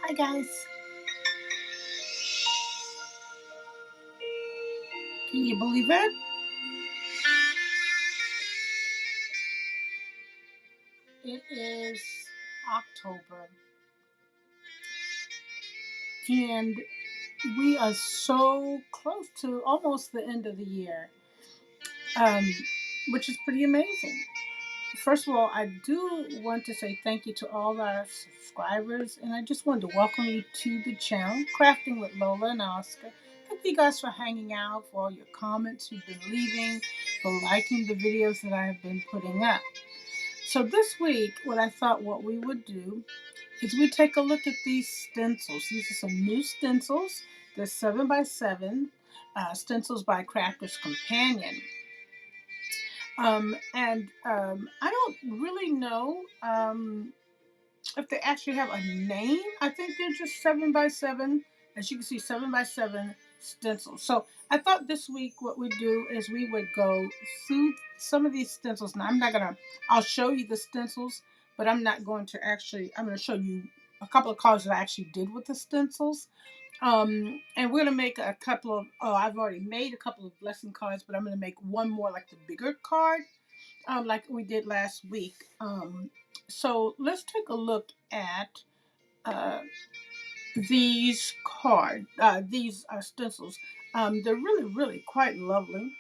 Hi guys. Can you believe it? It is October and we are so close to almost the end of the year, um, which is pretty amazing. First of all, I do want to say thank you to all our subscribers, and I just wanted to welcome you to the channel, Crafting with Lola and Oscar. Thank you guys for hanging out, for all your comments you've been leaving, for liking the videos that I have been putting up. So this week, what we would do is we take a look at these stencils. These are some new stencils. They're 7x7 stencils by Crafter's Companion. I don't really know if they actually have a name. I think they're just 7x7. As you can see, 7x7 stencils. So I thought this week what we'd do is we would go through some of these stencils. Now I'll show you the stencils, but I'm going to show you a couple of cards that I actually did with the stencils. And we're going to make a couple of, I've already made a couple of blessing cards, but I'm going to make one more like the bigger card, like we did last week. So let's take a look at uh, these stencils. They're really, really quite lovely.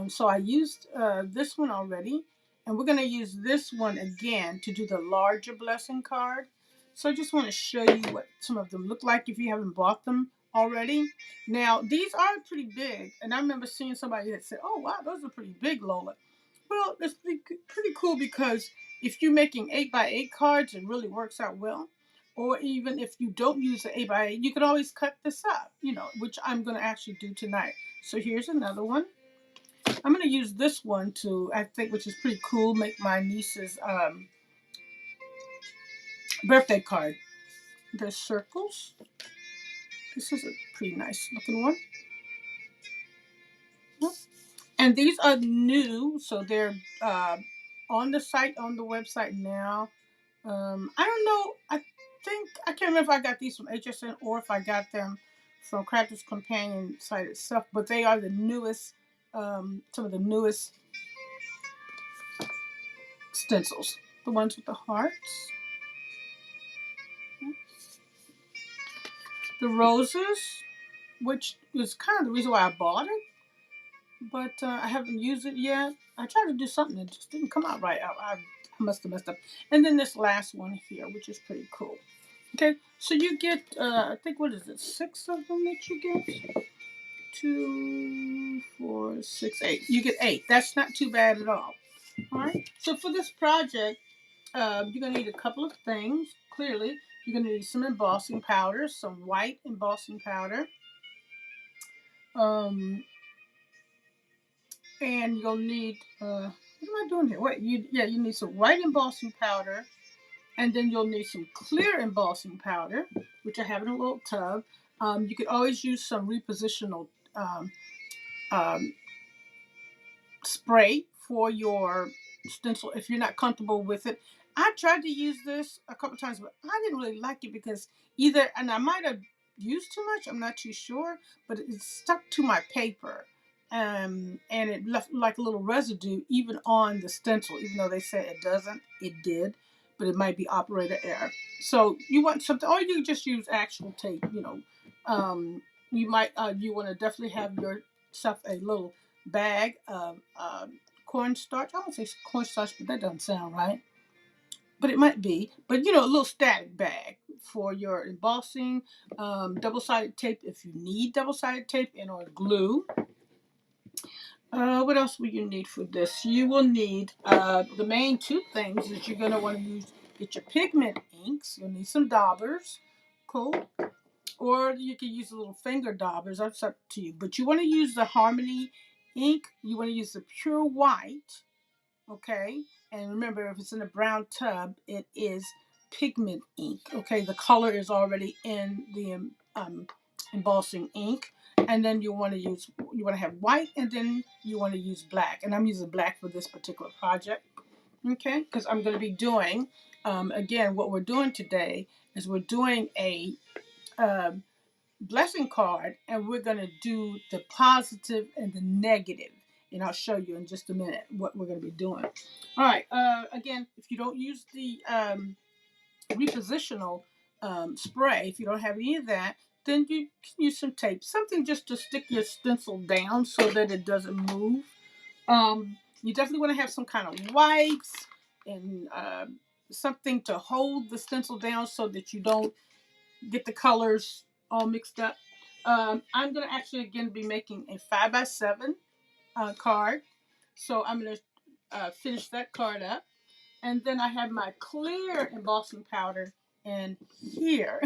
So I used this one already, and we're going to use this one again to do the larger blessing card. So I just want to show you what some of them look like if you haven't bought them already. Now, these are pretty big, and I remember seeing somebody that said, oh, wow, those are pretty big, Lola. Well, it's pretty cool because if you're making 8x8 cards, it really works out well. Or even if you don't use the 8x8, you can always cut this up, which I'm going to actually do tonight. So here's another one. I'm going to use this one to, I think, which is pretty cool, make my niece's birthday card. There's circles. This is a pretty nice looking one. And these are new, so they're on the site, on the website now. I don't know. I can't remember if I got these from HSN or if I got them from Crafter's Companion site itself, but they are the newest, some of the newest stencils. The ones with the hearts. The roses, which is kind of the reason why I bought it, but I haven't used it yet. I tried to do something, it just didn't come out right. I must have messed up. And then this last one here, which is pretty cool. Okay, so you get, I think, what is it, 6 of them that you get? 2, 4, 6, 8. You get 8. That's not too bad at all. All right, so for this project, you're going to need a couple of things. Clearly, you're going to need some embossing powder, some white embossing powder. And you'll need, what am I doing here? Wait, you need some white embossing powder, and then you'll need some clear embossing powder, which I have in a little tub. You could always use some repositional um, spray for your stencil if you're not comfortable with it. I tried to use this a couple times, but I didn't really like it because and I might have used too much, I'm not too sure, but it stuck to my paper. And it left like a little residue even on the stencil, even though they said it doesn't, it did. but it might be operator error. So you want something, or you can just use actual tape. You might you want to definitely have yourself a little bag of cornstarch. I don't say cornstarch, but that doesn't sound right. But it might be. But a little static bag for your embossing, double-sided tape if you need double-sided tape, and or glue. What else will you need for this? You will need the main two things is you're going to want to get your pigment inks. You'll need some daubers. Cool. Or you can use a little finger daubers. That's up to you. But you want to use the Harmony ink. You want to use the pure white. Okay. And remember, if it's in a brown tub, it is pigment ink. Okay. The color is already in the embossing ink. And then you want to have white, and then you want to use black. And I'm using black for this particular project. Okay. Because I'm going to be doing, again, what we're doing today is we're doing a blessing card, and we're going to do the positive and the negative, and I'll show you in just a minute what we're going to be doing. All right. Again, if you don't use the repositional spray, if you don't have any of that, then you can use some tape, something just to stick your stencil down so that it doesn't move. You definitely want to have some kind of wipes and something to hold the stencil down so that you don't get the colors all mixed up. I'm going to actually again be making a 5x7 card. So I'm going to finish that card up. And then I have my clear embossing powder in here.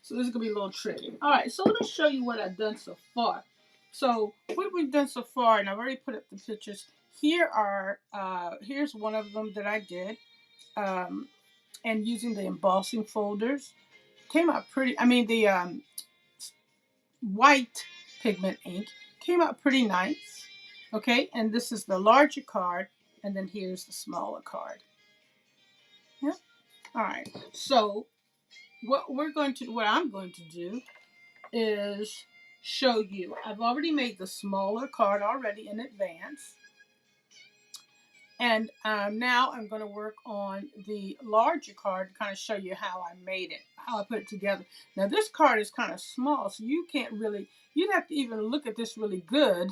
So this is going to be a little tricky. All right, so let me show you what I've done so far. So what we've done so far, and I've already put up the pictures. Here's one of them that I did. And using the embossing folders. Came out pretty. I mean, the white pigment ink came out pretty nice. Okay, and this is the larger card, and then here's the smaller card. Yeah. All right. So what I'm going to do is show you. I've already made the smaller card already in advance. And now I'm going to work on the larger card to kind of show you how I made it, how I put it together. Now this card is kind of small, so you'd have to even look at this really good.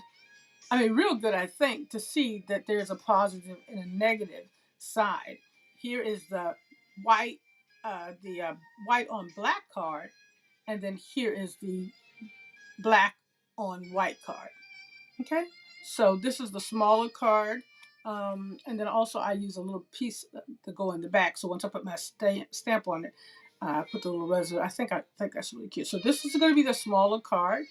I mean, real good, I think, to see that there's a positive and a negative side. Here is the white, white on black card, and then here is the black on white card. Okay, so this is the smaller card. And then also I use a little piece to go in the back. So once I put my stamp on it, I put the little residue. I think that's really cute. So this is going to be the smaller card.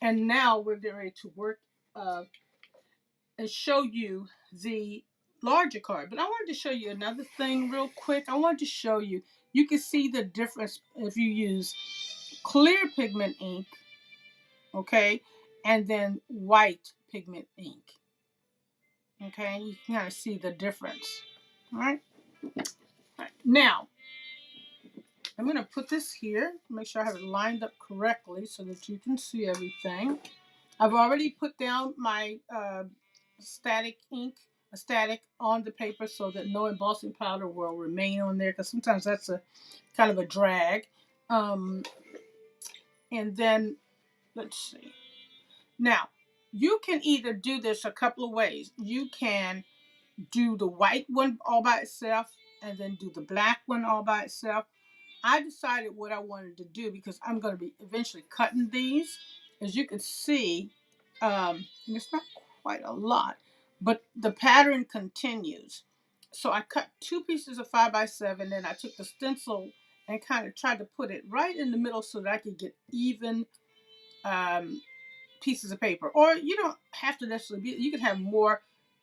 And now we're getting ready to work and show you the larger card. But I wanted to show you another thing real quick. I wanted to show you, you can see the difference if you use clear pigment ink, okay, and then white pigment ink. Okay, you can kind of see the difference. All right. Now, I'm going to put this here, make sure I have it lined up correctly so that you can see everything. I've already put down my static on the paper so that no embossing powder will remain on there, because sometimes that's a kind of a drag. And then, let's see. Now, you can either do this a couple of ways. You can do the white one all by itself and then do the black one all by itself. I decided what I wanted to do because I'm going to be eventually cutting these. As you can see, it's not quite a lot, but the pattern continues. So I cut 2 pieces of 5x7, and I took the stencil and kind of tried to put it right in the middle so that I could get even pieces of paper. Or you don't have to necessarily be, you can have more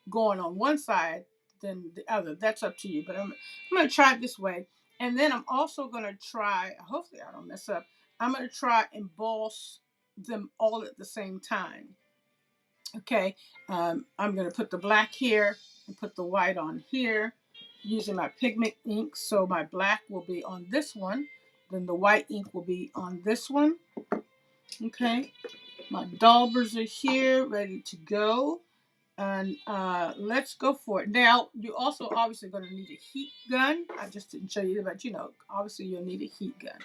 going on one side than the other. That's up to you. But I'm going to try it this way. And then I'm also going to try, hopefully I don't mess up, I'm going to try and emboss them all at the same time. Okay, I'm going to put the black here and put the white on here using my pigment ink. So my black will be on this one. Then the white ink will be on this one. Okay, my daubers are here ready to go. And let's go for it. Now, you're also obviously going to need a heat gun. I just didn't show you, but you know, obviously you'll need a heat gun.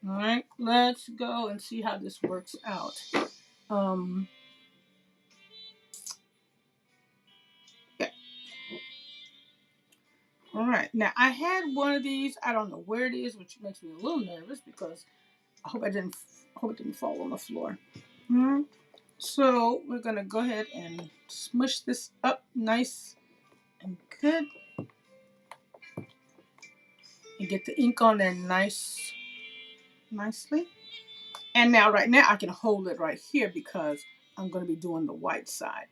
All right, let's go and see how this works out. Yeah. All right, now I had one of these. I don't know where it is, which makes me a little nervous because I hope it didn't fall on the floor. Mm-hmm. So we're gonna go ahead and smush this up nice and good, and get the ink on there nicely. And now, right now, I can hold it right here because I'm going to be doing the white side.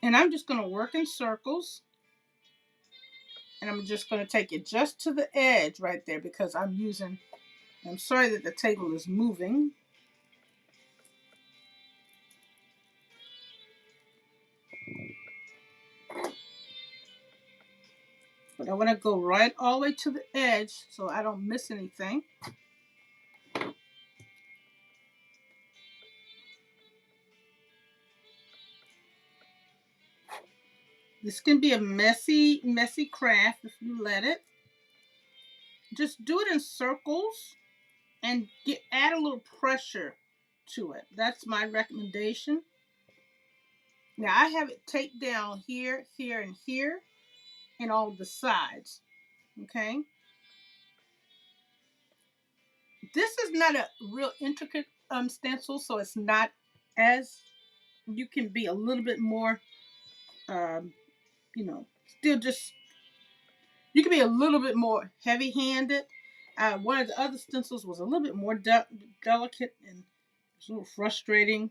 And I'm just going to work in circles. And I'm just going to take it just to the edge right there because I'm sorry that the table is moving. But I want to go right all the way to the edge so I don't miss anything. This can be a messy craft if you let it. Just do it in circles and add a little pressure to it. That's my recommendation. Now I have it taped down here, here, and here, and all the sides. Okay. This is not a real intricate stencil, so it's not as, you can be a little bit more, um, still just, you can be a little bit more heavy-handed. One of the other stencils was a little bit more delicate and it's a little frustrating.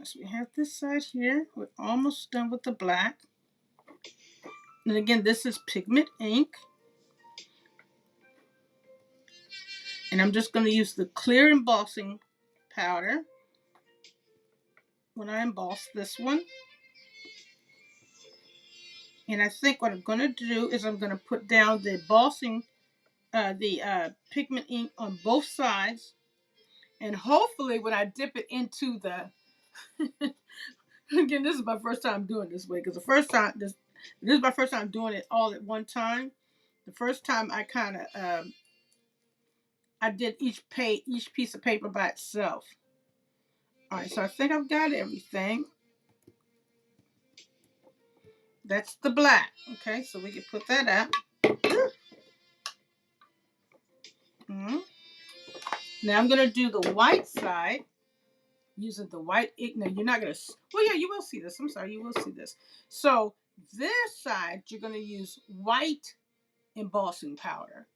So we have this side here. We're almost done with the black. And again, this is pigment ink. And I'm just going to use the clear embossing powder when I emboss this one. And I think what I'm going to do is I'm going to put down the embossing, pigment ink on both sides. And hopefully when I dip it into the, again, this is my first time doing this way, because this is my first time doing it all at one time. The first time I kind of, I did each piece of paper by itself. All right, so I think I've got everything. That's the black. Okay, so we can put that up. Mm-hmm. Now I'm going to do the white side using the white ink. Now you're not going to, well, yeah, you will see this. I'm sorry, you will see this. So this side, you're going to use white embossing powder.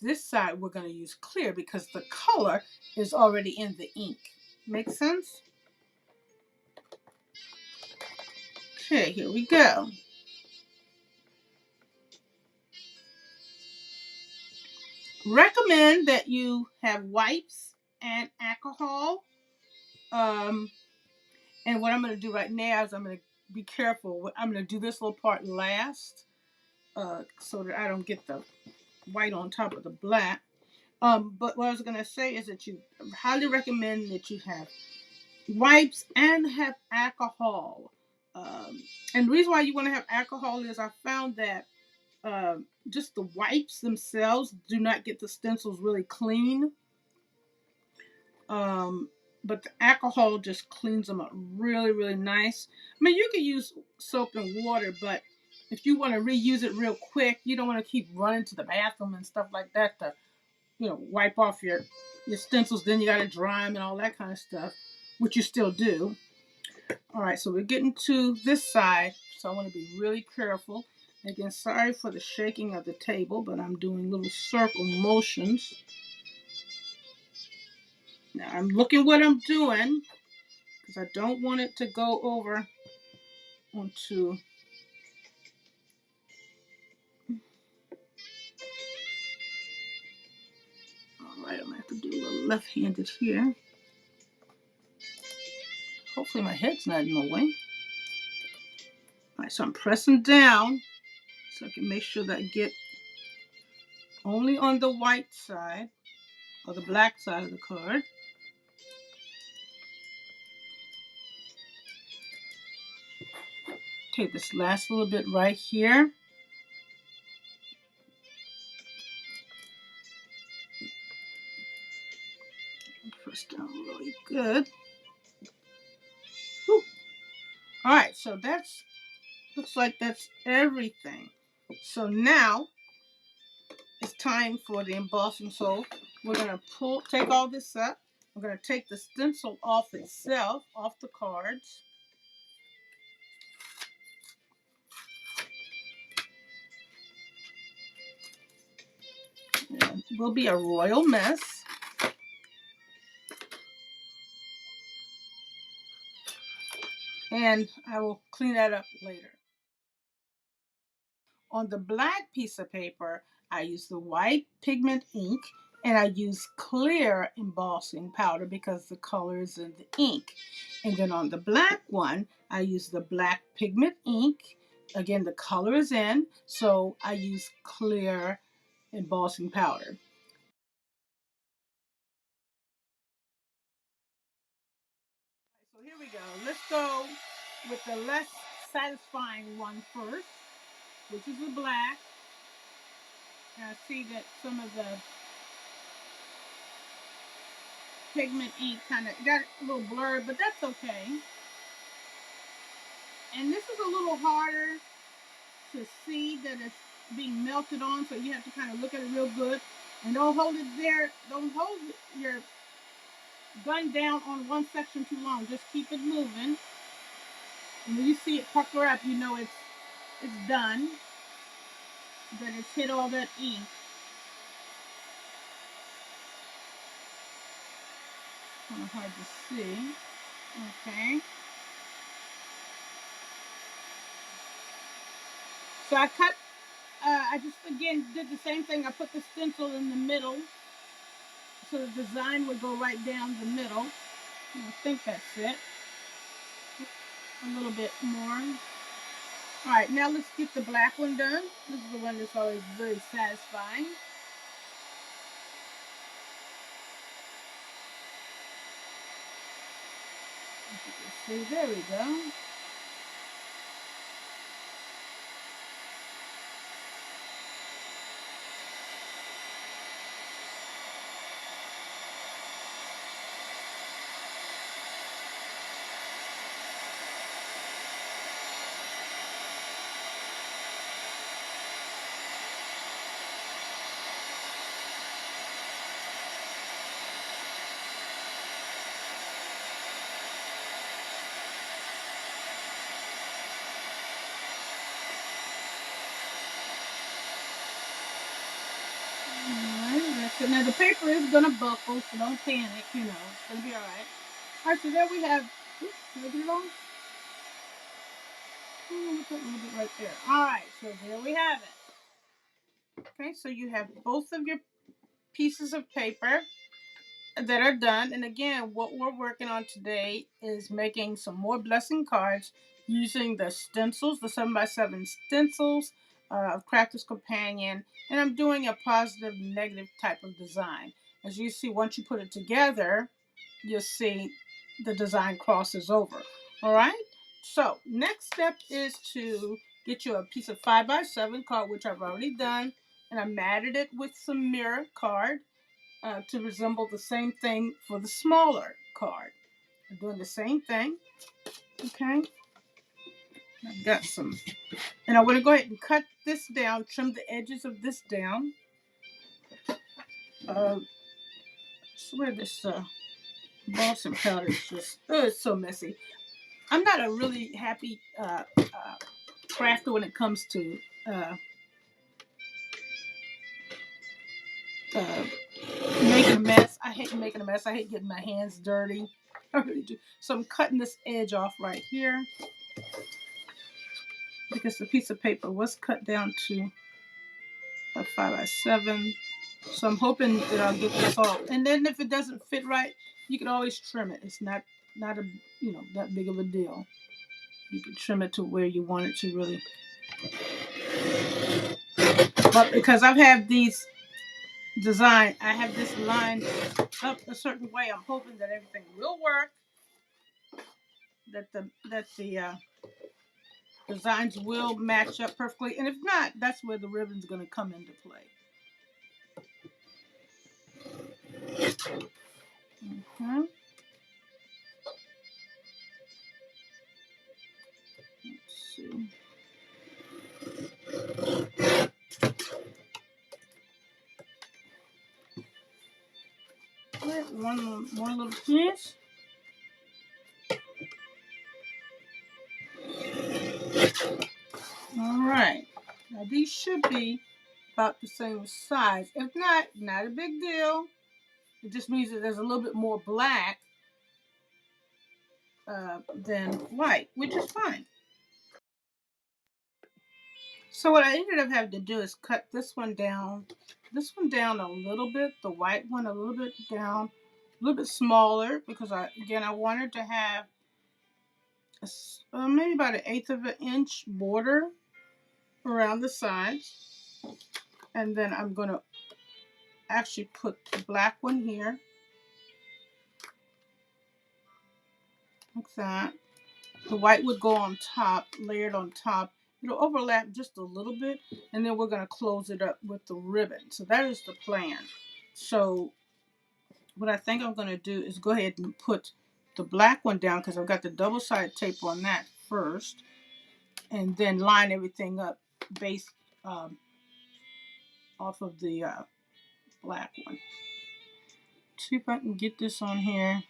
This side, we're going to use clear because the color is already in the ink. Make sense? Okay, here we go. Recommend that you have wipes and alcohol. And what I'm going to do right now is I'm going to be careful. I'm going to do this little part last so that I don't get the white on top of the black. But what I was going to say is that you highly recommend that you have wipes and have alcohol. And the reason why you want to have alcohol is I found that just the wipes themselves do not get the stencils really clean. But the alcohol just cleans them up really, really nice. I mean, you can use soap and water, but if you want to reuse it real quick, you don't want to keep running to the bathroom and stuff like that to, wipe off your stencils. Then you got to dry them and all that kind of stuff, which you still do. All right, so we're getting to this side, so I want to be really careful. Again, sorry for the shaking of the table, but I'm doing little circle motions. Now I'm looking what I'm doing because I don't want it to go over onto. All right, I'm gonna have to do a little left-handed here. Hopefully my head's not in the way. All right, so I'm pressing down so I can make sure that I get only on the white side. or the black side of the card. Okay, this last little bit right here. Press down really good. Whew. All right, so that's looks like that's everything. So now it's time for the embossing. So we're gonna take all this up. We're gonna take the stencil off itself, off the cards. It will be a royal mess. And I will clean that up later. On the black piece of paper, I use the white pigment ink and I use clear embossing powder because the color is in the ink. And then on the black one, I use the black pigment ink. Again, the color is in, so I use clear embossing powder. So here we go. Let's go with the less satisfying one first, which is the black. And I see that some of the pigment ink kind of got a little blurred, but that's okay. And this is a little harder to see that it's being melted on, so you have to kind of look at it real good. And don't hold it there. Don't hold your gun down on one section too long. Just keep it moving. And when you see it pucker up, you know it's done. That it's hit all that ink. Kind of hard to see. Okay. So I cut. I just again did the same thing. I put the stencil in the middle, so the design would go right down the middle. And I think that's it. A little bit more. All right, now let's get the black one done. This is the one that's always very satisfying. As you can see, there we go. Now the paper is gonna buckle, so don't panic. You know, it's gonna be all right. All right, so there we have. Oops, did I get it on? Oh, put a little bit right there. All right, so there we have it. Okay, so you have both of your pieces of paper that are done. And again, what we're working on today is making some more blessing cards using the stencils, the 7x7 stencils of Crafter's Companion. And I'm doing a positive, negative type of design. As you see, once you put it together, you'll see the design crosses over. All right. So next step is to get you a piece of 5x7 card, which I've already done. And I matted it with some mirror card to resemble the same thing for the smaller card. I'm doing the same thing. Okay. I've got some. And I want to go ahead and cut this down, trim the edges of this down. I swear this embossing powder is just, it's so messy. I'm not a really happy crafter when it comes to making a mess. I hate making a mess. I hate getting my hands dirty. I really do. So I'm cutting this edge off right here because the piece of paper was cut down to a 5x7. So I'm hoping that I'll get this off. And then if it doesn't fit right, you can always trim it. It's not a that big of a deal. You can trim it to where you want it to really. But because I've had these design, I have this lined up a certain way. I'm hoping that everything will work, that the designs will match up perfectly, and if not, that's where the ribbon's going to come into play. Mm-hmm. Let's see. Right, one more little piece. All right. Now these should be about the same size. If not, not a big deal. It just means that there's a little bit more black than white, which is fine. So what I ended up having to do is cut this one down a little bit, the white one a little bit down, a little bit smaller, because I wanted to have maybe about 1/8 of an inch border around the sides. And then I'm going to actually put the black one here, like that. The white would go on top, layered on top. It'll overlap just a little bit, and then we're going to close it up with the ribbon. So that is the plan. So what I think I'm going to do is go ahead and put the black one down, because I've got the double-sided tape on that first, and then line everything up based off of the black one. See if I can get this on here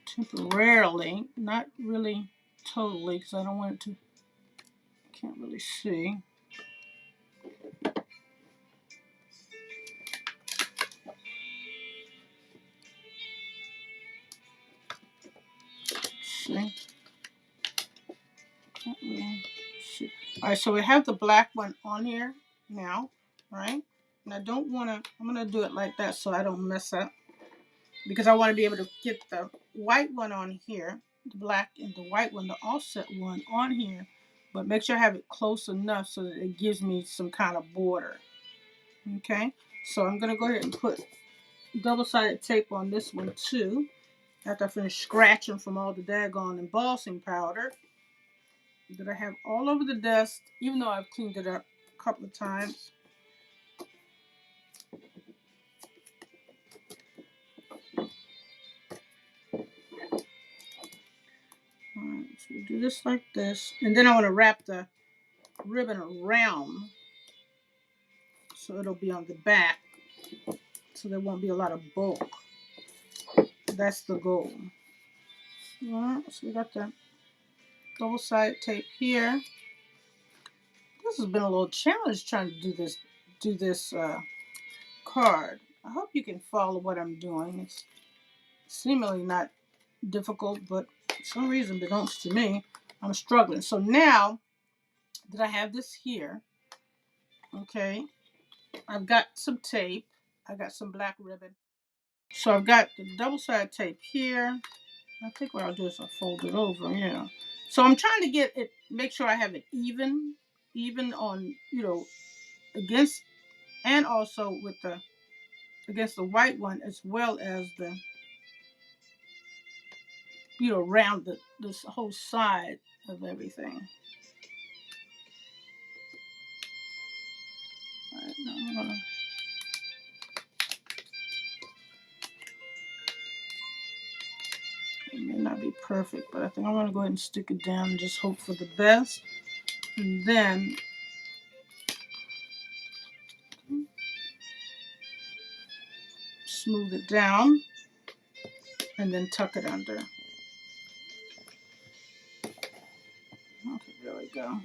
temporarily, not really totally, because I don't want it to, can't really see. See? Can't really see. All right, so we have the black one on here now, right? And I don't want to, I'm going to do it like that so I don't mess up, because I want to be able to get the white one on here, the black and the white one, the offset one on here, but make sure I have it close enough so that it gives me some kind of border. Okay, so I'm going to go ahead and put double-sided tape on this one too, after I finish scratching from all the daggone embossing powder that I have all over the desk, even though I've cleaned it up a couple of times. Alright, so we'll do this like this, and then I want to wrap the ribbon around so it'll be on the back, so there won't be a lot of bulk. That's the goal. Alright, so we got the double-sided tape here. This has been a little challenge trying to do this card. I hope you can follow what I'm doing. It's seemingly not difficult, but for some reason, unbeknownst to me, I'm struggling. So now that I have this here, okay, I've got some tape. I got some black ribbon. So I've got the double-sided tape here. I think what I'll do is I'll fold it over, yeah. So I'm trying to get it, make sure I have it even on, against, and also with the, against the white one, as well as the, around this whole side of everything. All right, now I'm gonna, it may not be perfect, but I think I'm gonna go ahead and stick it down and just hope for the best. And then smooth it down and then tuck it under. Okay, there we go.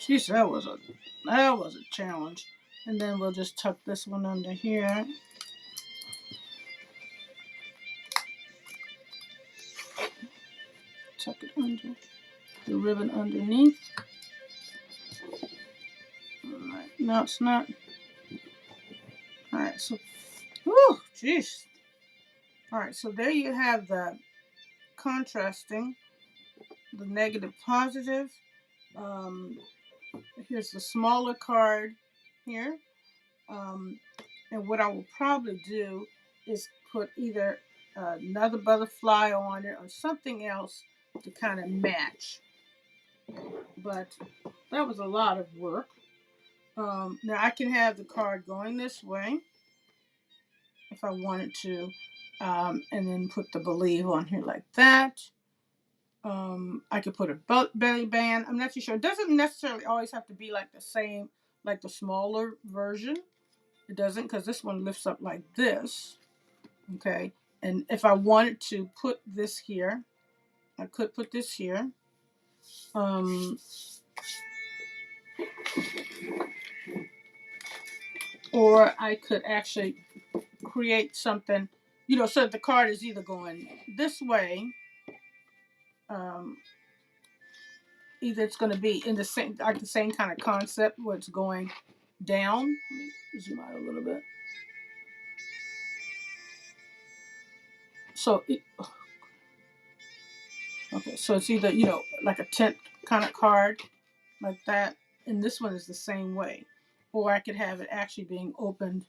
Jeez, that was a challenge. And then we'll just tuck this one under here. Tuck it under the ribbon underneath. Alright, no, it's not. Alright, so, whew, jeez. Alright, so there you have the contrasting, the negative positive. Here's the smaller card here. And what I will probably do is put either another butterfly on it or something else to kind of match. But that was a lot of work. Now I can have the card going this way if I wanted to, and then put the believe on here like that. I could put a belly band. I'm not too sure. It doesn't necessarily always have to be like the same, like the smaller version. It doesn't, because this one lifts up like this. Okay. And if I wanted to put this here, I could put this here. Or I could actually create something, so that the card is either going this way, either it's going to be in the same, like the same kind of concept where it's going down. Let me zoom out a little bit. So, okay, so it's either, like a tent kind of card like that. And this one is the same way. Or I could have it actually being opened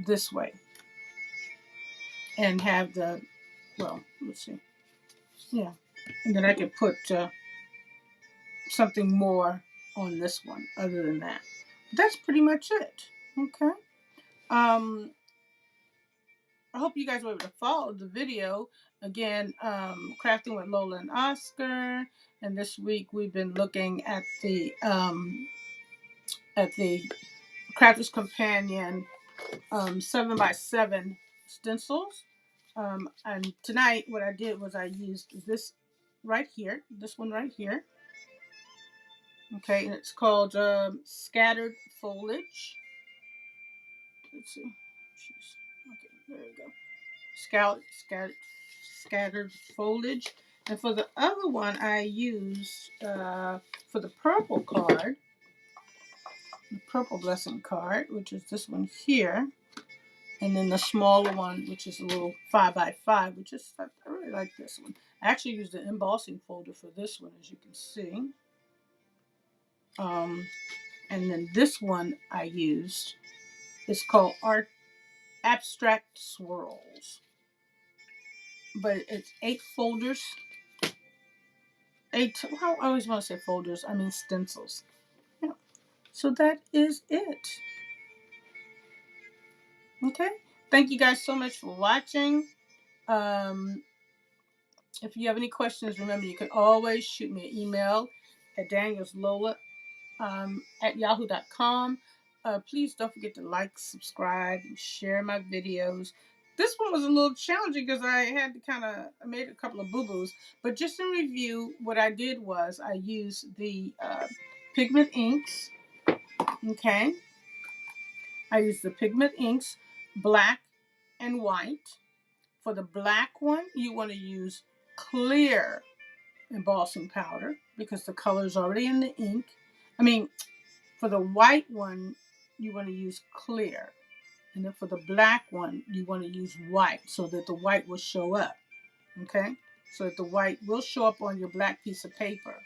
this way. And have the, well, let's see. Yeah. And then I could put something more on this one other than that. That's pretty much it. Okay. I hope you guys were able to follow the video. Again, crafting with Lola and Oscar. And this week we've been looking at the Crafter's Companion 7x7 stencils. And tonight what I did was I used this right here, this one right here. Okay, and it's called Scattered Foliage. Let's see. Jeez. Okay, there we go. Scattered Foliage. And for the other one, I used for the purple card, the purple blessing card, which is this one here, and then the smaller one, which is a little 5x5, which is, I really like this one. I actually used the embossing folder for this one, as you can see. And then this one I used is called Abstract Swirls. But it's 8 folders. I always want to say folders. I mean stencils. Yeah. So that is it. Okay. Thank you guys so much for watching. If you have any questions, remember you can always shoot me an email at danielslola at yahoo.com. Please don't forget to like, subscribe, and share my videos. This one was a little challenging because I had to I made a couple of boo-boos. But just in review, what I did was I used the pigment inks. Okay. I used the pigment inks, black and white. For the black one, you want to use clear embossing powder because the color is already in the ink. For the white one, you want to use clear. And then for the black one, you want to use white so that the white will show up. Okay? So that the white will show up on your black piece of paper.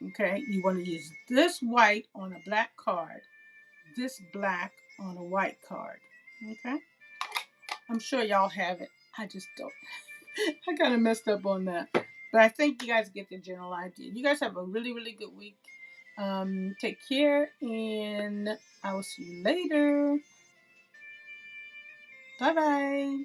Okay? You want to use this white on a black card, this black on a white card. Okay? I'm sure y'all have it. I just don't. I kind of messed up on that. But I think you guys get the general idea. You guys have a really, really good week. Take care, and I will see you later. Bye-bye.